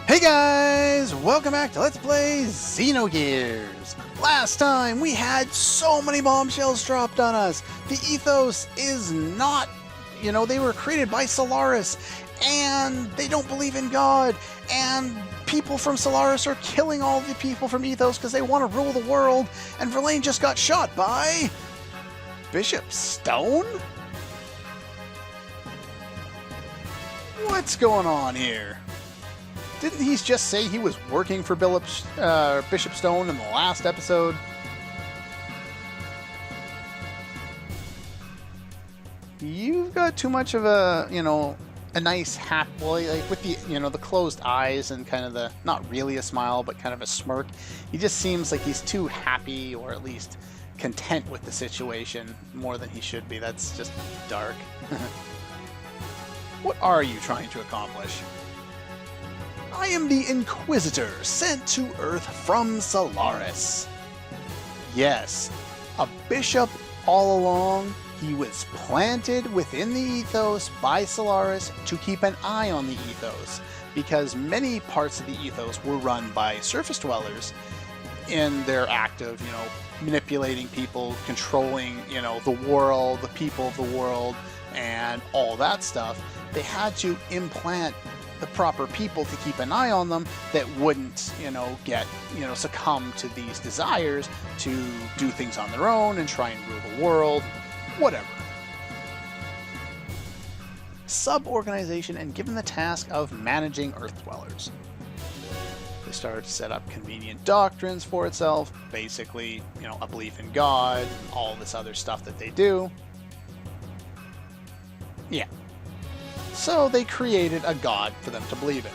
Hey guys! Welcome back to Let's Play Xenogears! Last time we had so many bombshells dropped on us. The ethos is not, they were created by Solaris, and they don't believe in God, and people from Solaris are killing all the people from ethos because they want to rule the world, and Verlaine just got shot by Bishop Stone? What's going on here? Didn't he just say he was working for Bishop Stone in the last episode? You've got too much of a, a nice hat, like with the, the closed eyes and kind of the, not really a smile, but kind of a smirk. He just seems like he's too happy, or at least content with the situation more than he should be. That's just dark. What are you trying to accomplish? I am the Inquisitor, sent to Earth from Solaris. Yes, a bishop all along. He was planted within the ethos by Solaris to keep an eye on the ethos, because many parts of the ethos were run by surface dwellers in their act of, manipulating people, controlling, the world, the people of the world, and all that stuff. They had to implant the proper people to keep an eye on them that wouldn't, get, succumb to these desires to do things on their own and try and rule the world, whatever. Sub-organization and given the task of managing Earth dwellers. They started to set up convenient doctrines for itself, basically, a belief in God, and all this other stuff that they do. Yeah. So they created a god for them to believe in.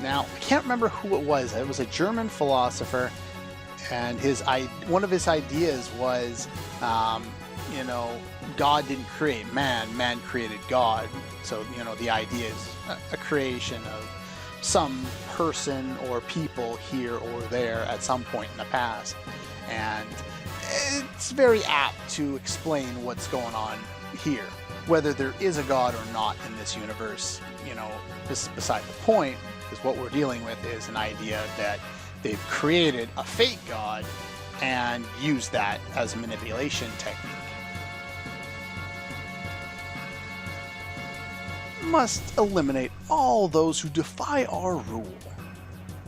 Now, I can't remember who it was. It was a German philosopher, and one of his ideas was, God didn't create man, man created God. So, the idea is a creation of some person or people here or there at some point in the past. And it's very apt to explain what's going on here. Whether there is a god or not in this universe, this is beside the point, because what we're dealing with is an idea that they've created a fake god and used that as a manipulation technique. Must eliminate all those who defy our rule.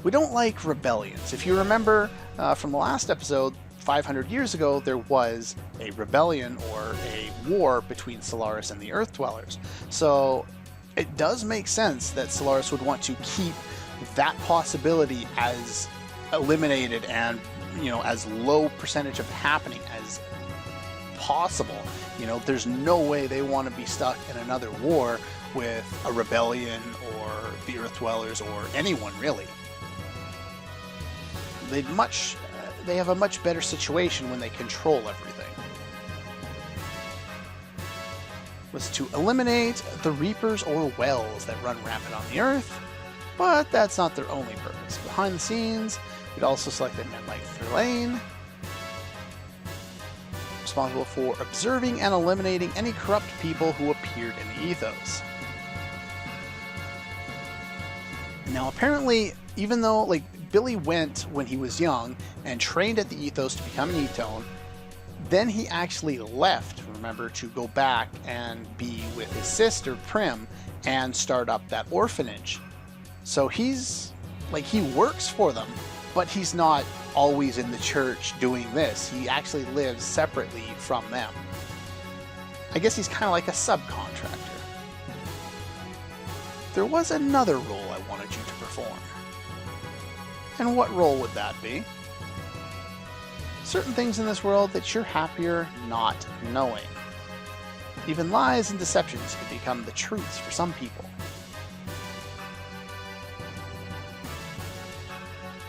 We don't like rebellions. If you remember from the last episode, 500 years ago, there was a rebellion or a war between Solaris and the Earth Dwellers. So it does make sense that Solaris would want to keep that possibility as eliminated and, as low percentage of happening as possible. There's no way they want to be stuck in another war with a rebellion or the Earth Dwellers or anyone really. They have a much better situation when they control everything. Was to eliminate the Reapers or Wells that run rampant on the Earth, but that's not their only purpose. Behind the scenes, we'd also selected men like Verlaine, responsible for observing and eliminating any corrupt people who appeared in the ethos. Now apparently, even though, Billy went when he was young and trained at the ethos to become an Etone. Then he actually left, remember, to go back and be with his sister Prim and start up that orphanage. So he's he works for them, but he's not always in the church doing this. He actually lives separately from them. I guess he's kind of like a subcontractor. There was another role I wanted you to perform. And what role would that be? Certain things in this world that you're happier not knowing. Even lies and deceptions can become the truths for some people.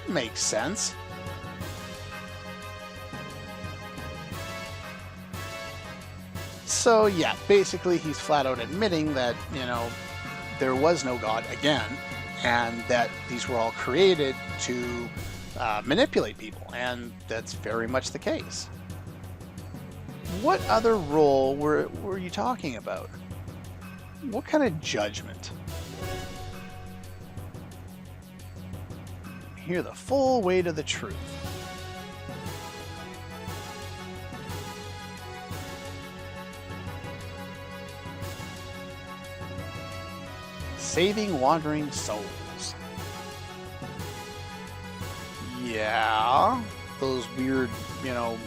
Makes sense. So yeah, basically he's flat out admitting that, there was no God again, and that these were all created to manipulate people, and that's very much the case. What other role were you talking about? What kind of judgment? hear the full weight of the truth. Saving wandering souls. Yeah, those weird, you know,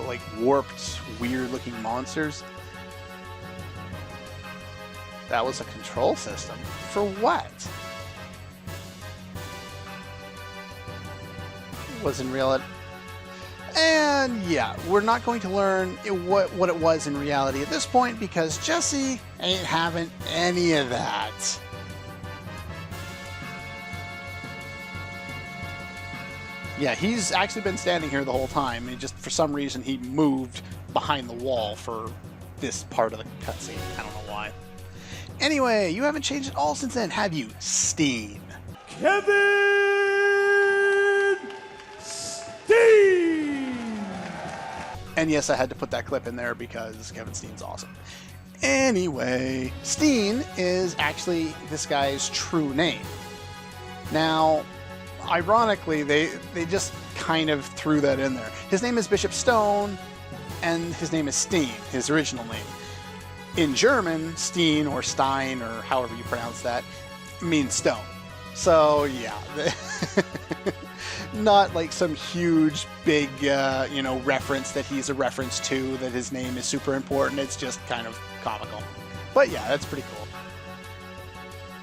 like warped, weird-looking monsters. That was a control system. For what? Was in reality. And yeah, we're not going to learn what it was in reality at this point because Jesse ain't having any of that. Yeah, he's actually been standing here the whole time. And just for some reason he moved behind the wall for this part of the cutscene. I don't know why. Anyway, you haven't changed at all since then, have you, Stein? Kevin Stein! And yes, I had to put that clip in there because Kevin Stein's awesome. Anyway, Stein is actually this guy's true name. Now, ironically, they just kind of threw that in there. His name is Bishop Stone, and his name is Stein, his original name. In German, Stein or Stein, or however you pronounce that, means stone. So, yeah. Not like some huge, big, you know, reference that he's a reference to, that his name is super important. It's just kind of comical. But yeah, that's pretty cool.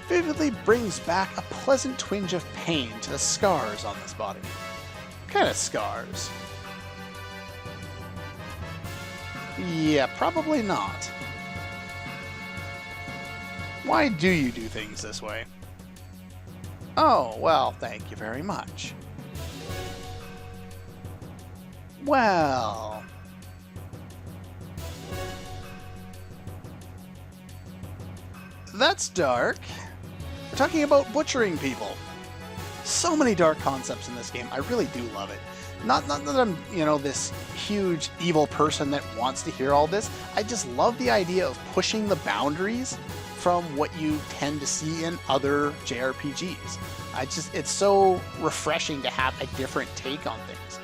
Vividly brings back a pleasant twinge of pain to the scars on this body. What kind of scars? Yeah, probably not. Why do you do things this way? Oh, well, thank you very much. Well... that's dark. We're talking about butchering people. So many dark concepts in this game. I really do love it. Not that I'm, you know, this huge evil person that wants to hear all this. I just love the idea of pushing the boundaries from what you tend to see in other JRPGs. It's so refreshing to have a different take on things.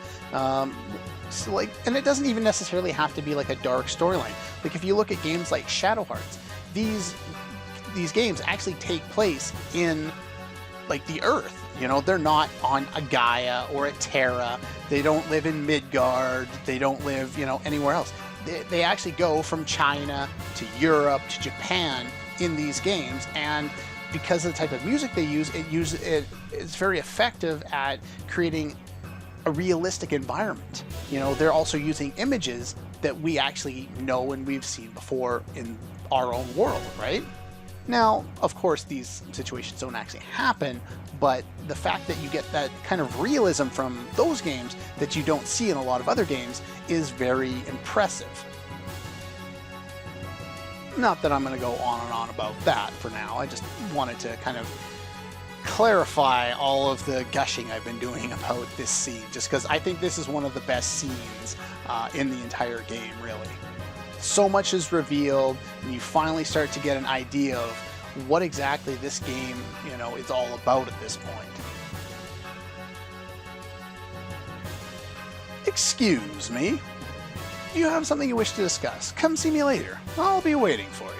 So like, and it doesn't even necessarily have to be like a dark storyline. Like if you look at games like Shadow Hearts, these games actually take place in like the Earth. You know, they're not on a Gaia or a Terra. They don't live in Midgard. They don't live, you know, anywhere else. They actually go from China to Europe to Japan in these games, and because of the type of music they use, it's very effective at creating a realistic environment. You know, they're also using images that we actually know and we've seen before in our own world, right? Now, of course, these situations don't actually happen, but the fact that you get that kind of realism from those games that you don't see in a lot of other games is very impressive. Not that I'm going to go on and on about that for now. I just wanted to kind of clarify all of the gushing I've been doing about this scene, just because I think this is one of the best scenes in the entire game, really. So much is revealed, and you finally start to get an idea of what exactly this game, you know, is all about at this point. Excuse me. Do you have something you wish to discuss? Come see me later. I'll be waiting for you.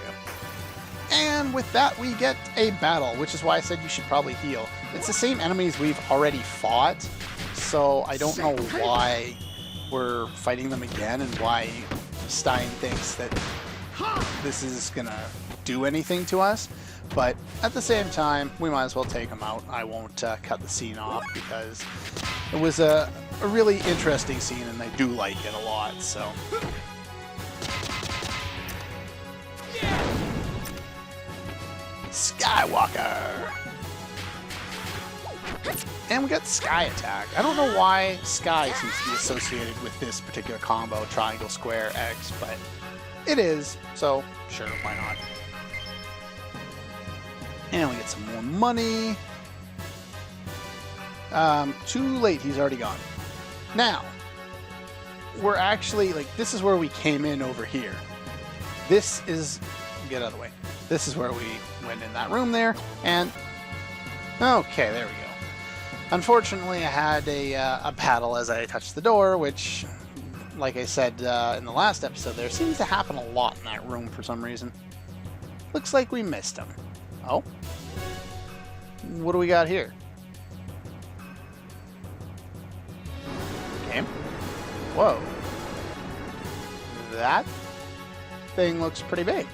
And with that, we get a battle, which is why I said you should probably heal. It's the same enemies we've already fought, so I don't know why we're fighting them again and why Stein thinks that this is gonna do anything to us. But at the same time, we might as well take them out. I won't cut the scene off because it was a really interesting scene and I do like it a lot, so. Skywalker! And we got Sky Attack. I don't know why Sky seems to be associated with this particular combo, triangle, square, X, but it is, so sure, why not? And we get some more money. Too late, he's already gone. Now, we're actually, like, this is where we came in over here. This is, get out of the way. This is where we went in that room there, and, okay, there we go. Unfortunately, I had a battle as I touched the door, which, like I said in the last episode, there seems to happen a lot in that room for some reason. Looks like we missed him. Oh? What do we got here? Okay. Whoa. That thing looks pretty big.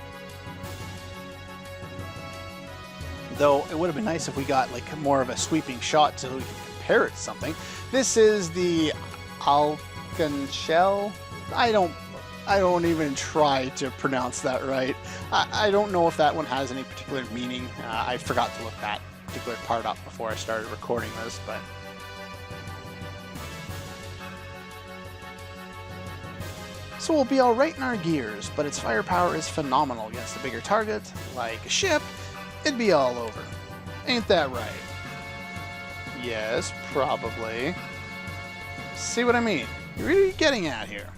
Though it would have been nice if we got like more of a sweeping shot so we could compare it to something. This is the Alcanshell. I don't even try to pronounce that right. I don't know if that one has any particular meaning. I forgot to look that particular part up before I started recording this, but so we'll be alright in our gears, but its firepower is phenomenal against a bigger target, like a ship. It'd be all over. Ain't that right? Yes, probably. See what I mean? You're really getting at here.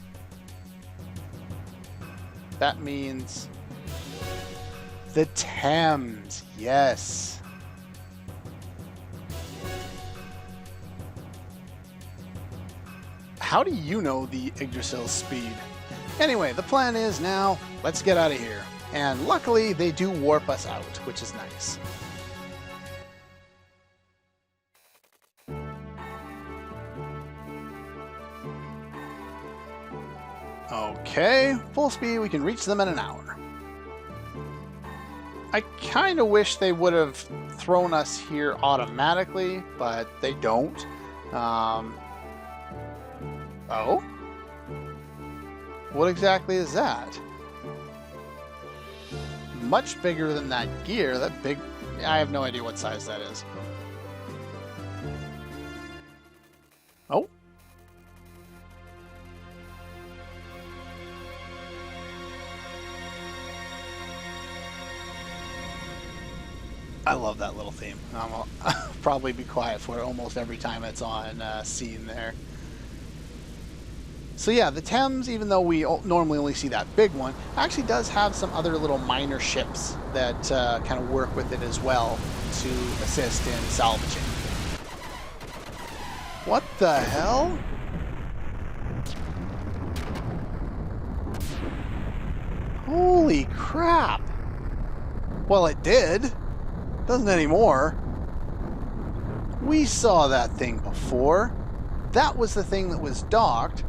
That means the Thames, yes. How do you know the Yggdrasil's speed? Anyway, the plan is now, let's get out of here. And luckily, they do warp us out, which is nice. Okay, full speed, we can reach them in an hour. I kind of wish they would have thrown us here automatically, but they don't. Oh? What exactly is that? Much bigger than that gear. That big... I have no idea what size that is. Oh? I love that little theme. I'll probably be quiet for it almost every time it's on scene there. So yeah, the Thames, even though we normally only see that big one, actually does have some other little minor ships that kind of work with it as well to assist in salvaging. What the hell? Holy crap! Well, it did. Doesn't anymore. We saw that thing before. That was the thing that was docked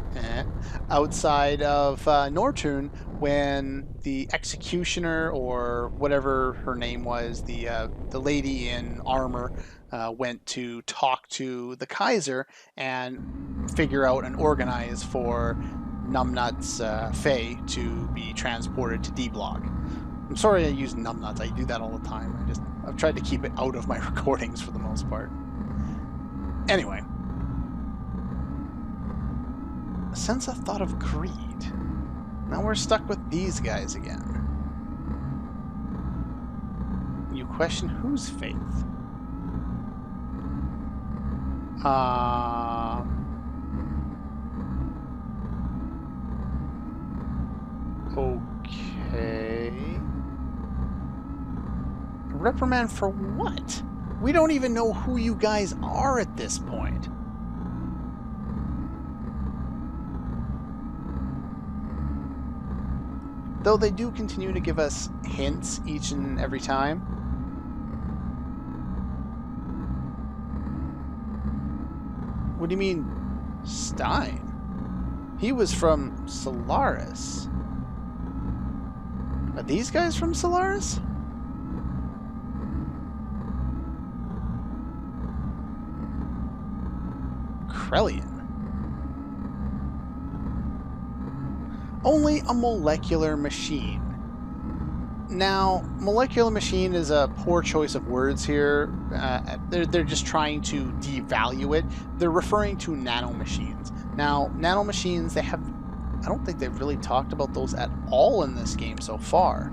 outside of Nortune when the executioner, or whatever her name was, the lady in armor, went to talk to the Kaiser and figure out and organize for Numbnuts Faye to be transported to D-Block. I'm sorry I use Numbnuts. I do that all the time. I've tried to keep it out of my recordings for the most part. Anyway. Sense a thought of greed. Now we're stuck with these guys again. You question whose faith? Okay. A reprimand for what? We don't even know who you guys are at this point. Though they do continue to give us hints each and every time. What do you mean, Stein? He was from Solaris. Are these guys from Solaris? Krellian. Only a molecular machine. Now, molecular machine is a poor choice of words here. They're just trying to devalue it. They're referring to nanomachines. Now, nanomachines, I don't think they've really talked about those at all in this game so far.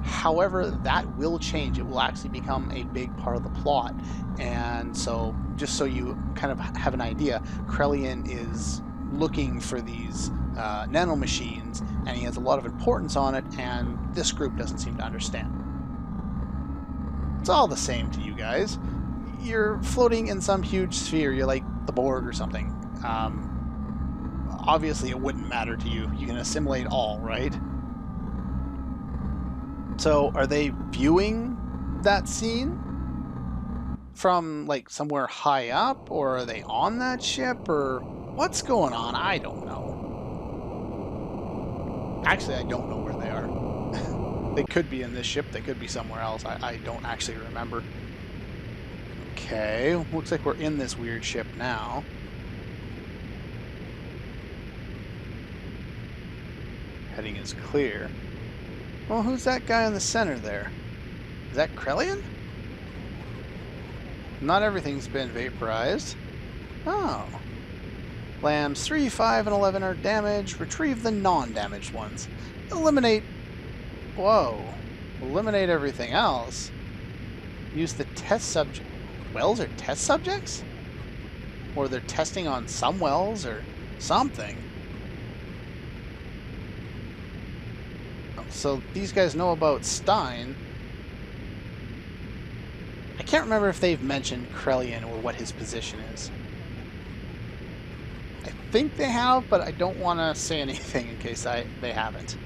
However, that will change. It will actually become a big part of the plot. And so, just so you kind of have an idea, Krellian is looking for these nanomachines, and he has a lot of importance on it, and this group doesn't seem to understand. It's all the same to you guys. you're floating in some huge sphere. You're like the Borg or something. Obviously, it wouldn't matter to you. You can assimilate all, right? So, are they viewing that scene from like somewhere high up, or are they on that ship, or what's going on? I don't know. Actually, I don't know where they are. They could be in this ship. They could be somewhere else. I don't actually remember. Okay, looks like we're in this weird ship now. Heading is clear. Well, who's that guy in the center there? Is that Krellian? Not everything's been vaporized. Oh. Lambs 3, 5, and 11 are damaged. Retrieve the non-damaged ones. Eliminate... Whoa. Eliminate everything else. Use the test subject... Wells are test subjects? Or they're testing on some wells or something. So these guys know about Stein. I can't remember if they've mentioned Krellian or what his position is. I think they have, but I don't want to say anything in case they haven't.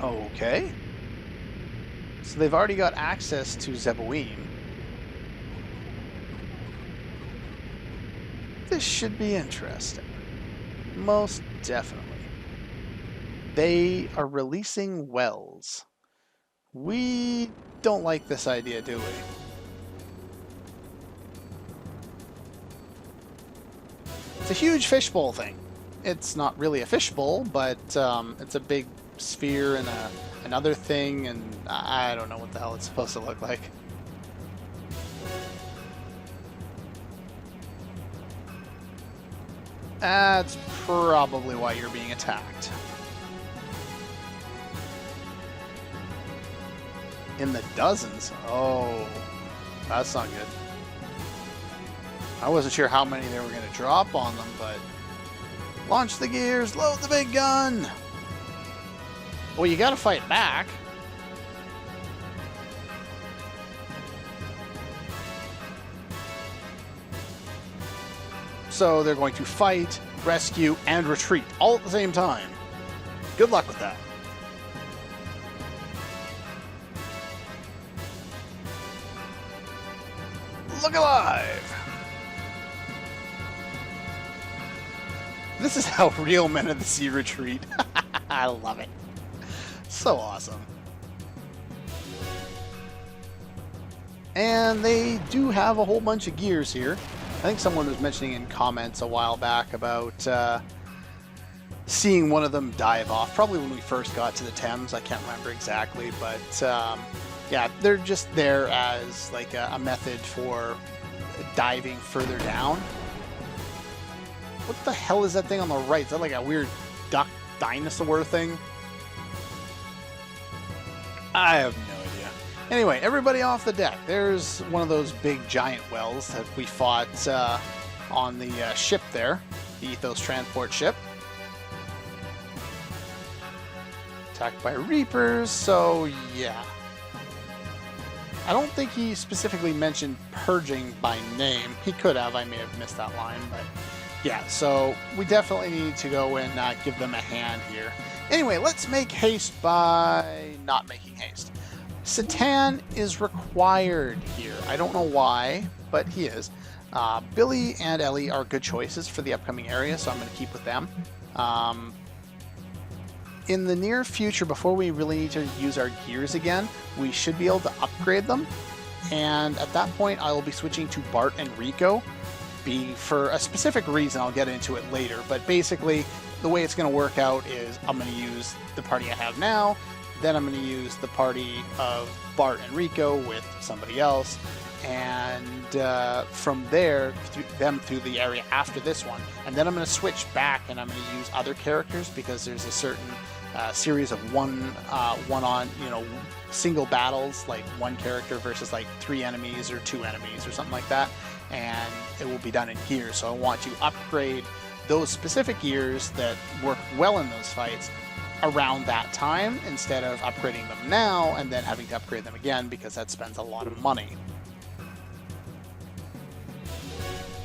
Okay. So they've already got access to Zeboim. This should be interesting. Most definitely. They are releasing wells. We don't like this idea, do we? It's a huge fishbowl thing. It's not really a fishbowl, but it's a big sphere and another thing, and I don't know what the hell it's supposed to look like. That's probably why you're being attacked. In the dozens? Oh, that's not good. I wasn't sure how many they were going to drop on them, but... Launch the gears, load the big gun! Well, you gotta fight back. So they're going to fight, rescue, and retreat all at the same time. Good luck with that. Look alive! This is how real Men of the Sea retreat. I love it. So awesome. And they do have a whole bunch of gears here. I think someone was mentioning in comments a while back about seeing one of them dive off. Probably when we first got to the Thames. I can't remember exactly, but yeah, they're just there as like a method for diving further down. What the hell is that thing on the right? Is that like a weird duck dinosaur thing? I have no idea. Anyway, everybody off the deck. There's one of those big giant wells that we fought on the ship there, the Ethos transport ship. Attacked by Reapers, so yeah. I don't think he specifically mentioned purging by name. He could have. I may have missed that line, but yeah, so we definitely need to go and give them a hand here. Anyway, let's make haste by not making haste. Satan is required here. I don't know why, but he is. Billy and Ellie are good choices for the upcoming area, so I'm going to keep with them. In the near future, before we really need to use our gears again, we should be able to upgrade them. And at that point, I will be switching to Bart and Rico. For a specific reason, I'll get into it later. But basically, the way it's going to work out is I'm going to use the party I have now. Then I'm going to use the party of Bart and Rico with somebody else. And from there, through the area after this one. And then I'm going to switch back and I'm going to use other characters because there's a certain series of one on, single battles, like one character versus like 3 enemies or 2 enemies or something like that. And it will be done in gears. So I want to upgrade those specific gears that work well in those fights around that time instead of upgrading them now and then having to upgrade them again because that spends a lot of money.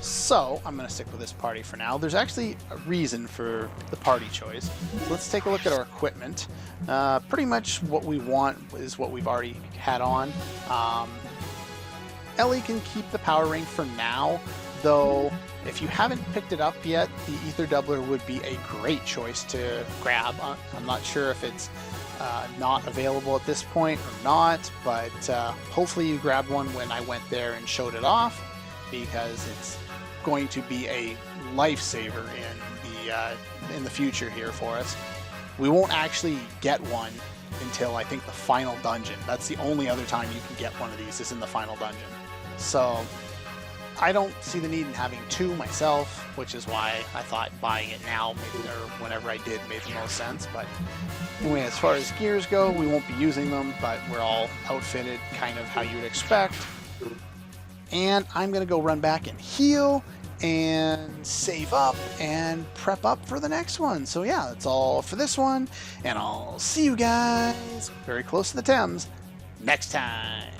So I'm going to stick with this party for now. There's actually a reason for the party choice. So let's take a look at our equipment. Pretty much what we want is what we've already had on. Ellie can keep the power ring for now, though if you haven't picked it up yet, the Ether Doubler would be a great choice to grab. I'm not sure if it's not available at this point or not, but hopefully you grabbed one when I went there and showed it off, because it's going to be a lifesaver in the future here for us. We won't actually get one until I think the final dungeon. That's the only other time you can get one of these, is in the final dungeon. So I don't see the need in having two myself, which is why I thought buying it now, maybe, or whenever I did, made the most sense. But anyway, as far as gears go, we won't be using them, but we're all outfitted kind of how you would expect. And I'm going to go run back and heal and save up and prep up for the next one. So yeah, that's all for this one, and I'll see you guys very close to the Thames next time.